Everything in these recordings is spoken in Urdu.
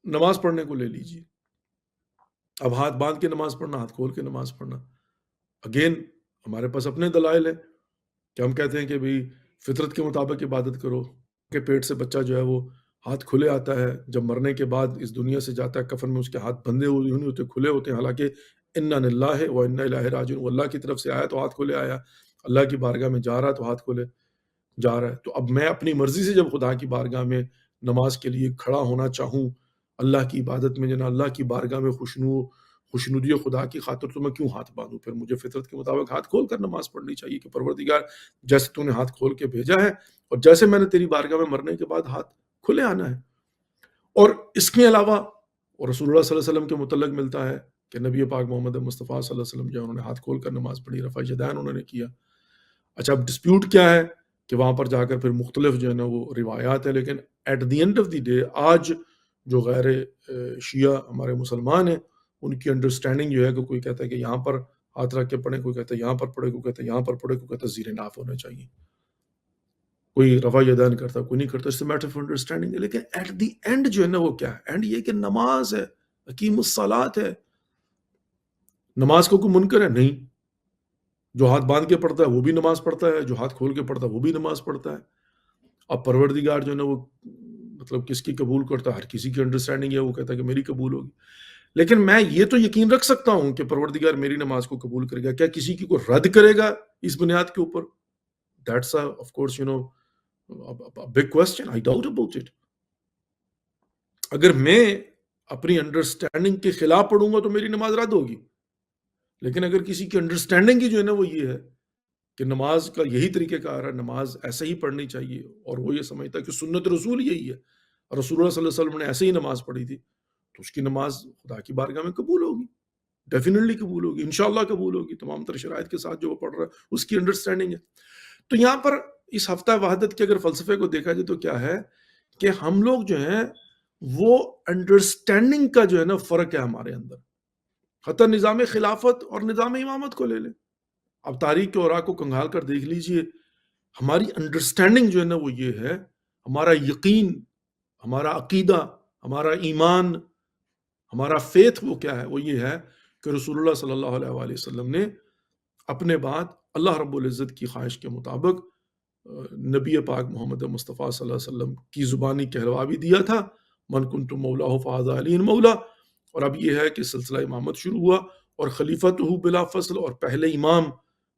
نماز پڑھنے کو لے لیجیے، اب ہاتھ باندھ کے نماز پڑھنا، ہاتھ کھول کے نماز پڑھنا، اگین ہمارے پاس اپنے دلائل ہیں کہ ہم کہتے ہیں کہ بھئی فطرت کے مطابق عبادت کرو، کہ پیٹ سے بچہ جو ہے وہ ہاتھ کھلے آتا ہے، جب مرنے کے بعد اس دنیا سے جاتا ہے کفن میں اس کے ہاتھ بندھے ہوئے نہیں ہوتے، کھلے ہوتے ہیں، حالانکہ انا للہ و انا الیہ راجعون، وہ اللہ کی طرف سے آیا تو ہاتھ کھلے آیا، اللہ کی بارگاہ میں جا رہا ہے تو ہاتھ کھلے جا رہا ہے۔ تو اب میں اپنی مرضی سے جب خدا کی بارگاہ میں نماز کے لیے کھڑا ہونا چاہوں، اللہ کی عبادت میں جنا، اللہ کی بارگاہ میں خوشنودی خدا کی خاطر، تو میں کیوں ہاتھ باندھوں؟ پھر مجھے فطرت کے مطابق ہاتھ کھول کر نماز پڑھنی چاہیے کہ پروردگار جیسے تو نے ہاتھ کھول کے بھیجا ہے اور جیسے میں نے تیری بارگاہ میں مرنے کے بعد ہاتھ کھلے آنا ہے۔ اور اس کے علاوہ اور رسول اللہ صلی اللہ علیہ وسلم کے متعلق ملتا ہے کہ نبی پاک محمد مصطفیٰ صلی اللہ علیہ وسلم جو ہے انہوں نے ہاتھ کھول کر نماز پڑھی، رفع یدین انہوں نے کیا۔ اچھا اب ڈسپیوٹ کیا ہے کہ وہاں پر جا کر پھر مختلف جو ہے نا وہ روایات ہے، لیکن at the end of the day آج جو غیر شیعہ ہمارے مسلمان ہیں ان کی انڈرسٹینڈنگ جو ہے کہ کوئی کہتا ہے کہ یہاں پر ہاتھ رکھ کے پڑھیں، کوئی کہتا ہے یہاں پر پڑھے، کوئی کہتا ہے یہاں پر پڑھے، کوئی کہتا ہے زیر ناف ہونا چاہیے، کوئی رفع یدین کرتا کوئی نہیں کرتا، اس سے میٹر آف انڈرسٹینڈنگ ہے۔ لیکن ایٹ دی اینڈ جو ہے نا وہ کیا ہے؟ اینڈ یہ کہ نماز ہے، اقیم الصلاۃ ہے، نماز کو کوئی منکر ہے نہیں، جو ہاتھ باندھ کے پڑھتا ہے وہ بھی نماز پڑھتا ہے، جو ہاتھ کھول کے پڑھتا ہے وہ بھی نماز پڑھتا ہے۔ اب پروردگار جو ہے نا وہ مطلب کس کی قبول کرتا ہے؟ ہر کسی کی انڈرسٹینڈنگ ہے، وہ کہتا ہے کہ میری قبول ہوگی، لیکن میں یہ تو یقین رکھ سکتا ہوں کہ پروردگار میری نماز کو قبول کرے گا، کیا کسی کی کوئی رد کرے گا اس بنیاد کے اوپر؟ That's of course big question, I doubt about it. اگر میں اپنی انڈرسٹینڈنگ کے خلاف پڑھوں گا تو میری نماز رد ہوگی، لیکن اگر کسی کی انڈرسٹینڈنگ ہی جو ہے نا وہ یہ ہے کہ نماز کا یہی طریقہ کار ہے، نماز ایسے ہی پڑھنی چاہیے، اور وہ یہ سمجھتا ہے کہ سنت رسول یہی ہے، رسول اللہ صلی اللہ علیہ وسلم نے ایسے ہی نماز پڑھی تھی، تو اس کی نماز خدا کی بارگاہ میں قبول ہوگی، ڈیفینیٹلی قبول ہوگی، انشاءاللہ قبول ہوگی، تمام تر شرائط کے ساتھ جو وہ پڑھ رہا ہے اس کی انڈرسٹینڈنگ ہے۔ تو یہاں پر اس ہفتہ وحدت کے اگر فلسفے کو دیکھا جائے تو کیا ہے کہ ہم لوگ جو ہیں وہ انڈرسٹینڈنگ کا جو ہے نا فرق ہے ہمارے اندر، حتی نظام خلافت اور نظام امامت کو لے لیں، اب تاریخ کے اوراق کو کنگھال کر دیکھ لیجئے، ہماری انڈرسٹینڈنگ جو ہے نا وہ یہ ہے، ہمارا یقین، ہمارا عقیدہ، ہمارا ایمان، ہمارا فیتھ وہ کیا ہے؟ وہ یہ ہے کہ رسول اللہ صلی اللہ علیہ وآلہ وسلم نے اپنے بعد اللہ رب العزت کی خواہش کے مطابق نبی پاک محمد مصطفیٰ صلی اللہ علیہ وسلم کی زبانی کہلوا بھی دیا تھا، من کنت مولاہ فہذا علی مولا، اور اب یہ ہے کہ سلسلہ امامت شروع ہوا اور خلیفۃ بلا فصل، اور پہلے امام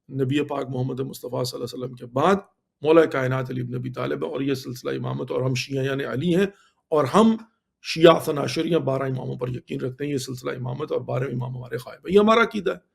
نبی پاک محمد مصطفیٰ صلی اللہ علیہ وسلم کے بعد مولا کائنات علی بن ابی طالب ہے، اور یہ سلسلہ امامت، اور ہم شیعہ یعنی علی ہیں، اور ہم شیعہ اثنا عشریہ 12 اماموں پر یقین رکھتے ہیں، یہ سلسلہ امامت اور 12 امام ہمارے قائم ہے، یہ ہمارا عقیدہ ہے۔